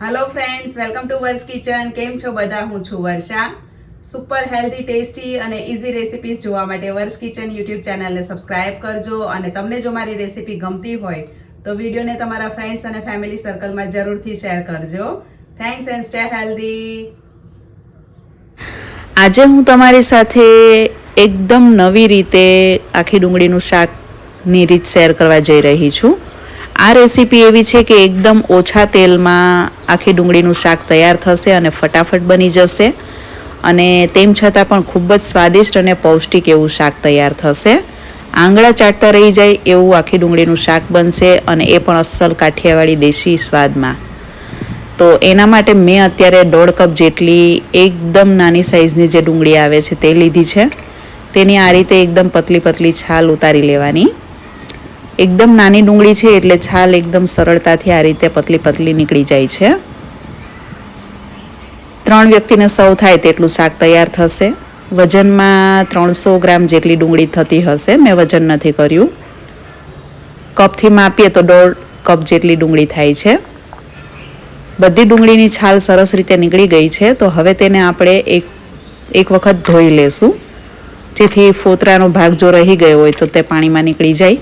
Hello friends, welcome to Varsh kitchen. કેમ છો બધા? હું છું વર્ષા. સુપર હેલ્ધી, ટેસ્ટી અને ઇઝી રેસિપીઝ જોવા માટે વર્સ કિચન યુટ્યુબ ચેનલને સબસ્ક્રાઇબ કરજો. અને તમને જો મારી રેસિપી ગમતી હોય તો વિડીયોને તમારા ફ્રેન્ડ્સ અને ફેમિલી સર્કલમાં જરૂરથી શેર કરજો. Thanks and stay healthy. આજે હું તમારી સાથે એકદમ નવી રીતે આખી ડુંગળીનું શાકની રીત શેર કરવા જઈ રહી છું. આ રેસીપી એવી છે કે એકદમ ઓછા તેલમાં આખી ડુંગળીનું શાક તૈયાર થશે અને ફટાફટ બની જશે, અને તેમ છતાં પણ ખૂબ જ સ્વાદિષ્ટ અને પૌષ્ટિક એવું શાક તૈયાર થશે. આંગળા ચાટતા રહી જાય એવું આખી ડુંગળીનું શાક બનશે, અને એ પણ અસલ કાઠિયાવાડી દેશી સ્વાદમાં. તો એના માટે મેં અત્યારે 1.5 કપ જેટલી એકદમ નાની સાઇઝની જે ડુંગળી આવે છે તે લીધી છે. તેની આ રીતે એકદમ પતલી પતલી છાલ ઉતારી લેવાની. એકદમ નાની ડુંગળી છે એટલે છાલ એકદમ સરળતાથી આ રીતે પતલી પતલી નીકળી જાય છે. 3 વ્યક્તિને સર્વ થાય તેટલું શાક તૈયાર થશે. વજનમાં 300 ગ્રામ જેટલી ડુંગળી થતી હશે. મેં વજન નથી કર્યું. કપથી માપીએ તો 1.5 કપ જેટલી ડુંગળી થાય છે. બધી ડુંગળીની છાલ સરસ રીતે નીકળી ગઈ છે. તો હવે તેને આપણે એક વખત ધોઈ લેશું, જેથી ફોતરાનો ભાગ જો રહી ગયો હોય તો તે પાણીમાં નીકળી જાય.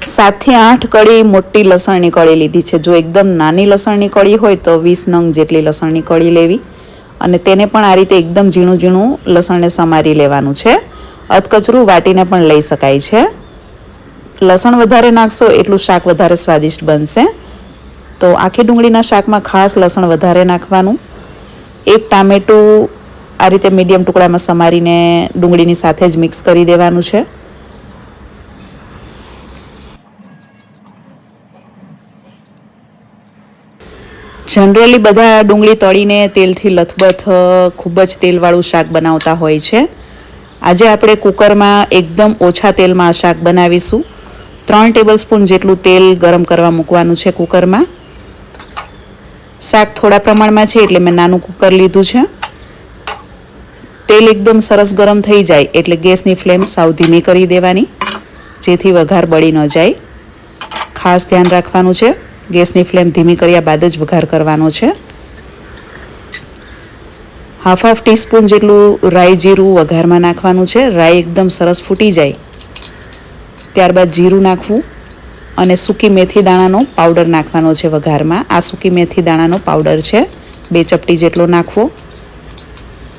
7 થી 8 કળી મોટી લસણની કળી લીધી છે. જો એકદમ નાની લસણની કળી હોય તો 20 નંગ જેટલી લસણની કળી લેવી, અને તેને પણ આ રીતે એકદમ ઝીણું ઝીણું લસણને સમારી લેવાનું છે. અધકચરું વાટીને પણ લઈ શકાય છે. લસણ વધારે નાખશો એટલું શાક વધારે સ્વાદિષ્ટ બનશે. તો આખી ડુંગળીના શાકમાં ખાસ લસણ વધારે નાખવાનું. 1 ટામેટું આ રીતે મીડિયમ ટુકડામાં સમારીને ડુંગળીની સાથે જ મિક્સ કરી દેવાનું છે. જનરલી બધા ડુંગળી તળીને તેલથી લથબથ ખૂબ જ તેલવાળું શાક બનાવતા હોય છે. આજે આપણે કુકરમાં એકદમ ઓછા તેલમાં આ શાક બનાવીશું. 3 ટેબલસ્પૂન જેટલું તેલ ગરમ કરવા મૂકવાનું છે કુકરમાં. શાક થોડા પ્રમાણમાં છે એટલે મેં નાનું કુકર લીધું છે. તેલ એકદમ સરસ ગરમ થઈ જાય એટલે ગેસની ફ્લેમ સાવ ધીમી કરી દેવાની, જેથી વઘાર બળી ન જાય. ખાસ ધ્યાન રાખવાનું છે. ગેસની ફ્લેમ ધીમી કર્યા બાદ જ વઘાર કરવાનો છે. હાફ ટીસ્પૂન જેટલું રાઈ જીરું વઘારમાં નાખવાનું છે. રાઈ એકદમ સરસ ફૂટી જાય ત્યારબાદ જીરું નાખવું, અને સૂકી મેથી દાણાનો પાવડર નાખવાનો છે વઘારમાં. આ સૂકી મેથી દાણાનો પાવડર છે. 2 ચપટી જેટલો નાખવો.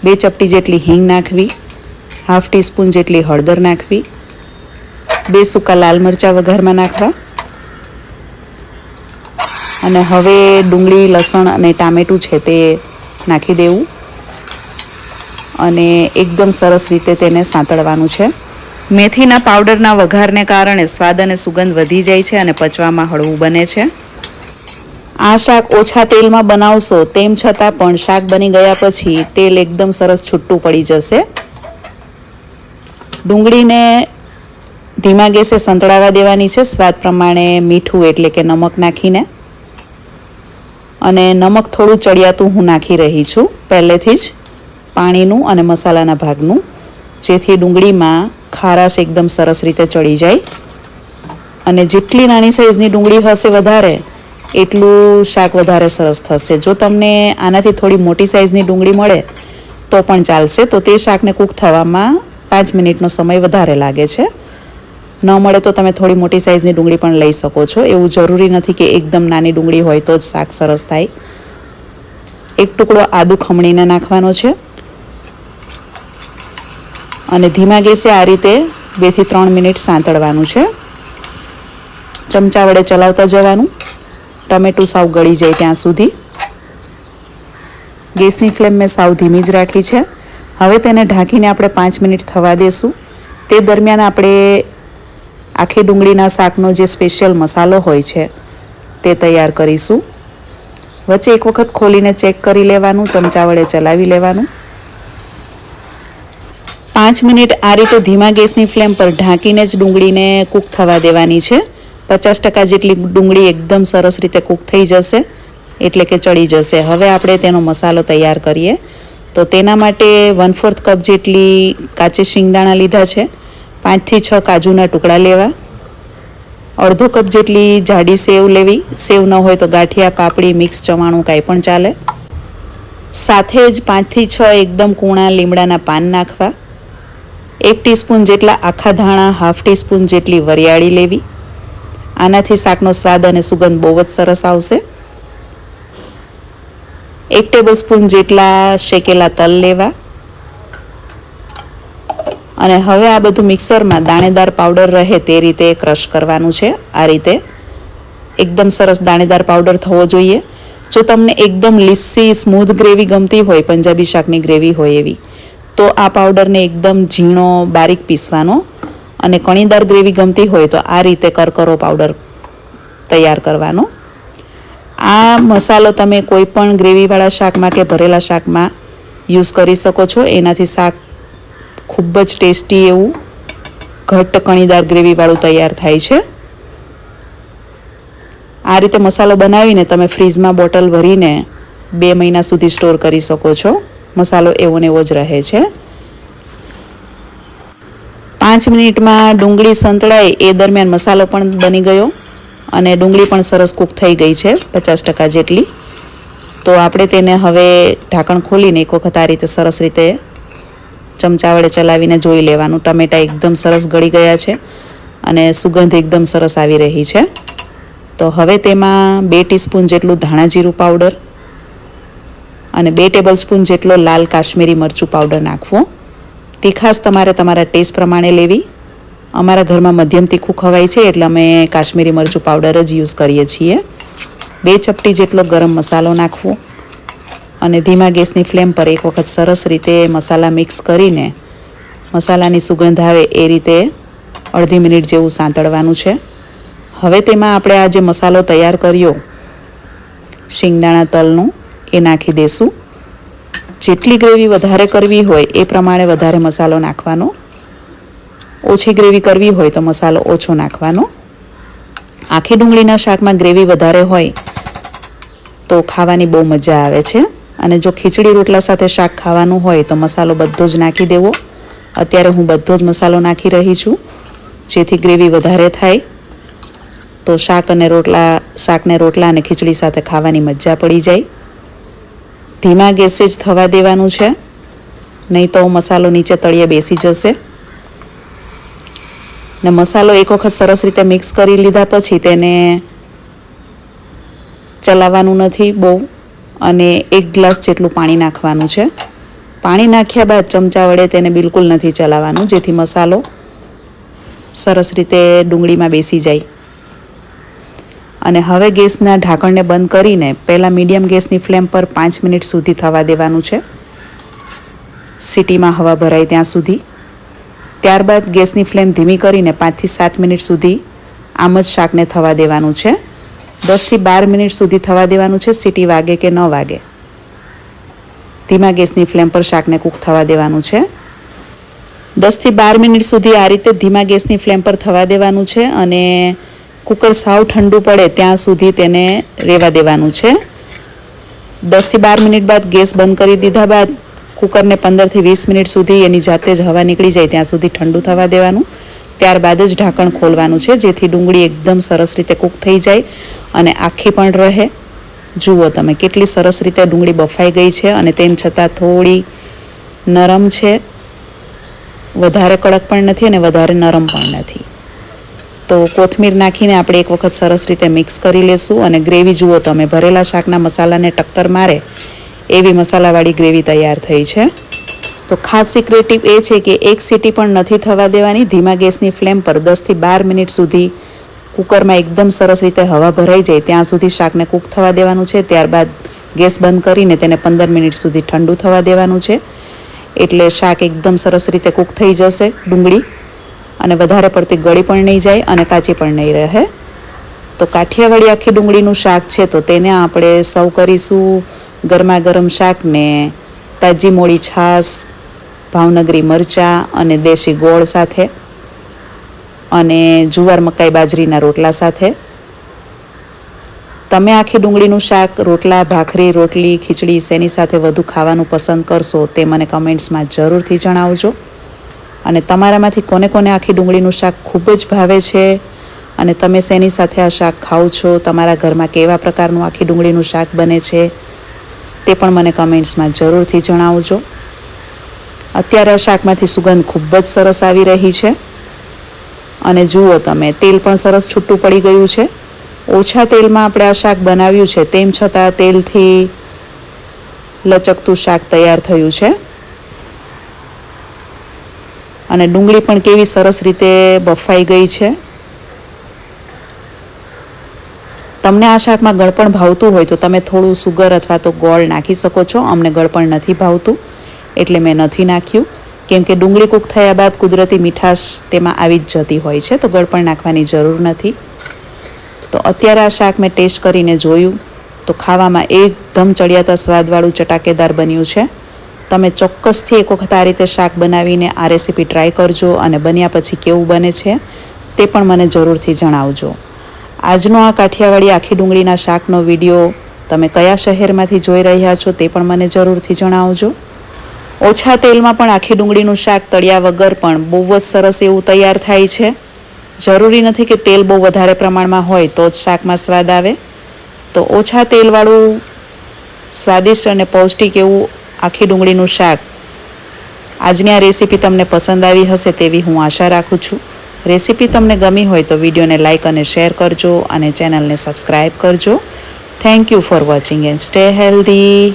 2 ચપટી જેટલી હિંગ નાખવી. હાફ ટીસ્પૂન જેટલી હળદર નાખવી. 2 સૂકા લાલ મરચાં વઘારમાં નાખવા. અને હવે ડુંગળી, લસણ અને ટામેટું છે તે નાખી દેવું, અને એકદમ સરસ રીતે તેને સાંતળવાનું છે. મેથીના પાવડરના વઘારને કારણે સ્વાદ અને સુગંધ વધી જાય છે અને પચવામાં હળવું બને છે. આ શાક ઓછા તેલમાં બનાવશો તેમ છતાં પણ શાક બની ગયા પછી તેલ એકદમ સરસ છૂટું પડી જશે. ડુંગળીને ધીમા ગેસે સંતળાવા દેવાની છે. સ્વાદ પ્રમાણે મીઠું એટલે કે નમક નાખીને, અને નમક થોડું ચડિયાતું હું નાખી રહી છું પહેલેથી જ, પાણીનું અને મસાલાના ભાગનું, જેથી ડુંગળીમાં ખારાશ એકદમ સરસ રીતે ચડી જાય. અને જેટલી નાની સાઈઝની ડુંગળી હશે વધારે, એટલું શાક વધારે સરસ થશે. જો તમને આનાથી થોડી મોટી સાઈઝની ડુંગળી મળે તો પણ ચાલશે. તો તે શાકને કૂક થવામાં 5 મિનિટનો સમય વધારે લાગે છે. ન મળે તો તમે થોડી મોટી સાઈઝની ડુંગળી પણ લઈ શકો છો. એવું જરૂરી નથી કે એકદમ નાની ડુંગળી હોય તો જ શાક સરસ થાય. 1 ટુકડો આદુ ખમણીને નાખવાનો છે, અને ધીમા ગેસે આ રીતે 2 થી 3 મિનિટ સાંતળવાનું છે. ચમચા વડે ચલાવતા જવાનું, ટમેટું સાવ ગળી જાય ત્યાં સુધી. ગેસની ફ્લેમ મેં સાવ ધીમી જ રાખી છે. હવે તેને ઢાંકીને આપણે 5 મિનિટ થવા દેશું. તે દરમિયાન આપણે આખી ડુંગળીના શાકનો જે સ્પેશિયલ મસાલો હોય છે તે તૈયાર કરીશું. વચ્ચે એક વખત ખોલીને ચેક કરી લેવાનું, ચમચા વડે ચલાવી લેવાનું. 5 મિનિટ આ રીતે ધીમા ગેસની ફ્લેમ પર ઢાંકીને જ ડુંગળીને કૂક થવા દેવાની છે. 50% જેટલી ડુંગળી એકદમ સરસ રીતે કૂક થઈ જશે, એટલે કે ચડી જશે. હવે આપણે તેનો મસાલો તૈયાર કરીએ. તો તેના માટે 1/4 કપ જેટલી કાચી શિંગદાણા લીધા છે. 5 થી 6 કાજુના ટુકડા લેવા. અડધો કપ જેટલી જાડી સેવ લેવી. સેવ ન હોય તો ગાંઠિયા, પાપડી, મિક્સ ચવાણું કાંઈ પણ ચાલે. સાથે જ 5 થી 6 એકદમ કૂણા લીમડાના પાન નાખવા. 1 ટીસ્પૂન જેટલા આખા ધાણા, હાફ ટીસ્પૂન જેટલી વરિયાળી લેવી. આનાથી શાકનો સ્વાદ અને સુગંધ બહુ જ સરસ આવશે. 1 ટેબલસ્પૂન જેટલા શેકેલા તલ લેવા. અને હવે આ બધું મિક્સરમાં દાણેદાર પાવડર રહે તે રીતે ક્રશ કરવાનું છે. આ રીતે એકદમ સરસ દાણેદાર પાવડર થવો જોઈએ. જો તમને એકદમ લીસી સ્મૂધ ગ્રેવી ગમતી હોય, પંજાબી શાકની ગ્રેવી હોય એવી, તો આ પાવડરને એકદમ ઝીણો બારીક પીસવાનો. અને કણીદાર ગ્રેવી ગમતી હોય તો આ રીતે કરકરો પાવડર તૈયાર કરવાનો. આ મસાલો તમે કોઈ પણ ગ્રેવીવાળા શાકમાં કે ભરેલા શાકમાં યુઝ કરી શકો છો. એનાથી શાક ખૂબ જ ટેસ્ટી એવું ઘટ્ટ કણીદાર ગ્રેવીવાળું તૈયાર થાય છે. આ રીતે મસાલો બનાવીને તમે ફ્રીજમાં બોટલ ભરીને 2 મહિના સુધી સ્ટોર કરી શકો છો. મસાલો એવો ને એવો જ રહે છે. 5 મિનિટમાં ડુંગળી સંતળાય એ દરમિયાન મસાલો પણ બની ગયો અને ડુંગળી પણ સરસ કૂક થઈ ગઈ છે 50% જેટલી. તો આપણે તેને હવે ઢાંકણ ખોલીને એક વખત આ રીતે સરસ રીતે ચમચા વડે ચલાવીને જોઈ લેવાનું. ટમેટાં એકદમ સરસ ગળી ગયા છે અને સુગંધ એકદમ સરસ આવી રહી છે. તો હવે તેમાં 2 ટીસ્પૂન જેટલું ધાણા જીરું પાવડર અને 2 ટેબલસ્પૂન જેટલો લાલ કાશ્મીરી મરચું પાવડર નાખવો. તીખાશ તમારે તમારા ટેસ્ટ પ્રમાણે લેવી. અમારા ઘરમાં મધ્યમ તીખું ખવાય છે એટલે અમે કાશ્મીરી મરચું પાવડર જ યુઝ કરીએ છીએ. 2 ચપટી જેટલો ગરમ મસાલો નાખવો અને ધીમા ગેસની ફ્લેમ પર એક વખત સરસ રીતે મસાલા મિક્સ કરીને મસાલાની સુગંધ આવે એ રીતે અડધી મિનિટ જેવું સાંતળવાનું છે. હવે તેમાં આપણે આ જે મસાલો તૈયાર કર્યો શિંગદાણા તલનું એ નાખી દઈશું. જેટલી ગ્રેવી વધારે કરવી હોય એ પ્રમાણે વધારે મસાલો નાખવાનો. ઓછી ગ્રેવી કરવી હોય તો મસાલો ઓછો નાખવાનો. આખી ડુંગળીના શાકમાં ગ્રેવી વધારે હોય તો ખાવાની બહુ મજા આવે છે. અને જો ખીચડી રોટલા સાથે શાક ખાવાનું હોય તો મસાલો બધો જ નાખી દેવો. અત્યારે હું બધો જ મસાલો નાખી રહી છું જેથી ગ્રેવી વધારે થાય તો શાકને રોટલા અને ખીચડી સાથે ખાવાની મજા પડી જાય. ધીમા ગેસે જ થવા દેવાનું છે, નહીં તો મસાલો નીચે તળિયે બેસી જશે. ને મસાલો એક વખત સરસ રીતે મિક્સ કરી લીધા પછી તેને ચલાવવાનું નથી બહુ અને 1 ગ્લાસ જેટલું પાણી નાખવાનું છે. પાણી નાખ્યા બાદ ચમચા વડે તેને બિલકુલ નથી ચલાવવાનું જેથી મસાલો સરસ રીતે ડુંગળીમાં બેસી જાય. અને હવે ગેસના ઢાંકણને બંધ કરીને પહેલાં મીડિયમ ગેસની ફ્લેમ પર 5 મિનિટ સુધી થવા દેવાનું છે, સીટીમાં હવા ભરાય ત્યાં સુધી. ત્યારબાદ ગેસની ફ્લેમ ધીમી કરીને 5 થી 7 મિનિટ સુધી આમ જ શાકને થવા દેવાનું છે. 10 થી 12 મિનિટ સુધી થવા દેવાનું છે, સીટી વાગે કે ન વાગે. ધીમા ગેસની ફ્લેમ પર શાકને કૂક થવા દેવાનું છે. 10 થી 12 મિનિટ સુધી આ રીતે ધીમા ગેસની ફ્લેમ પર થવા દેવાનું છે અને કુકર સાવ ઠંડુ પડે ત્યાં સુધી તેને રહેવા દેવાનું છે. 10 થી 12 મિનિટ બાદ ગેસ બંધ કરી દીધા બાદ કુકરને 15 થી 20 મિનિટ સુધી એની જાતે જ હવા નીકળી જાય ત્યાં સુધી ઠંડુ થવા દેવાનું. ત્યારબાદ જ ઢાંકણ ખોલવાનું છે જેથી ડુંગળી એકદમ સરસ રીતે કૂક થઈ જાય અને આખી પણ રહે. જુઓ તમે કેટલી સરસ રીતે ડુંગળી બફાઈ ગઈ છે અને તેમ છતાં થોડી નરમ છે. વધારે કડક પણ નથી અને વધારે નરમ પણ નથી. તો કોથમીર નાખીને આપણે એક વખત સરસ રીતે મિક્સ કરી લેશું અને ગ્રેવી જુઓ તમે ભરેલા શાકના મસાલાને ટક્કર મારે એવી મસાલાવાળી ગ્રેવી તૈયાર થઈ છે. તો ખાસ સિક્રેટ ટીપ એ છે કે 1 સીટી પણ નથી થવા દેવાની. ધીમા ગેસની ફ્લેમ પર 10 થી 12 મિનિટ સુધી કુકરમાં એકદમ સરસ રીતે હવા ભરાઈ જાય ત્યાં સુધી શાકને કૂક થવા દેવાનું છે. ત્યારબાદ ગેસ બંધ કરીને તેને 15 મિનિટ સુધી ઠંડુ થવા દેવાનું છે. એટલે શાક એકદમ સરસ રીતે કૂક થઈ જશે ડુંગળી અને વધારે પડતી ગળી પણ નહીં જાય અને કાચી પણ નહીં રહે. તો કાઠિયાવાડી આખી ડુંગળીનું શાક છે તો તેને આપણે સર્વ કરીશું ગરમા ગરમ શાકને તાજી મોળી છાશ, ભાવનગરી મરચાં અને દેશી ગોળ સાથે અને જુવાર મકાઈ બાજરીના રોટલા સાથે. તમે આખી ડુંગળીનું શાક રોટલા, ભાખરી, રોટલી, ખીચડી શેની સાથે વધુ ખાવાનું પસંદ કરશો તે મને કમેન્ટ્સમાં જરૂરથી જણાવજો. અને તમારામાંથી કોને કોને આખી ડુંગળીનું શાક ખૂબ જ ભાવે છે અને તમે શેની સાથે આ શાક ખાઓ છો, તમારા ઘરમાં કેવા પ્રકારનું આખી ડુંગળીનું શાક બને છે તે પણ મને કમેન્ટ્સમાં જરૂરથી જણાવજો. અત્યારે આ શાકમાંથી સુગંધ ખૂબ જ સરસ આવી રહી છે અને જુઓ તમે, તેલ પણ સરસ છૂટું પડી ગયું છે. ઓછા તેલમાં આપણે આ શાક બનાવ્યું છે, તેમ છતાં તેલથી લચકતું શાક તૈયાર થયું છે. અને ડુંગળી પણ કેવી સરસ રીતે બફાઈ ગઈ છે. તમને આ શાકમાં ગળપણ ભાવતું હોય તો તમે થોડું સુગર અથવા તો ગોળ નાખી શકો છો. અમને ગળપણ નથી ભાવતું એટલે મેં નથી નાખ્યું, કેમ કે ડુંગળી કૂક થયા બાદ કુદરતી મીઠાશ તેમાં આવી જ જતી હોય છે, તો ગળપણ નાખવાની જરૂર નથી. તો અત્યારે આ શાક મેં ટેસ્ટ કરીને જોયું તો ખાવામાં એકદમ ચડિયાતા સ્વાદવાળું ચટાકેદાર બન્યું છે. તમે ચોક્કસથી એક વખત આ રીતે શાક બનાવીને આ રેસીપી ટ્રાય કરજો અને બન્યા પછી કેવું બને છે તે પણ મને જરૂરથી જણાવજો. આજનો આ કાઠિયાવાડી આખી ડુંગળીના શાકનો વિડીયો તમે કયા શહેરમાંથી જોઈ રહ્યા છો તે પણ મને જરૂરથી જણાવજો. ઓછા તેલમાં પણ આખી ડુંગળીનું શાક તળ્યા વગર પણ બહુ જ સરસ એવું તૈયાર થાય છે. જરૂરી નથી કે તેલ બહુ વધારે પ્રમાણમાં હોય તો જ શાકમાં સ્વાદ આવે. તો ઓછા તેલવાળું સ્વાદિષ્ટ અને પૌષ્ટિક એવું આખી ડુંગળીનું શાક, આજની આ રેસીપી તમને પસંદ આવી હશે તેવી હું આશા રાખું છું. રેસીપી તમને ગમી હોય તો વિડીયોને લાઇક અને શેર કરજો અને ચેનલને સબસ્ક્રાઈબ કરજો. Thank you for watching and stay healthy.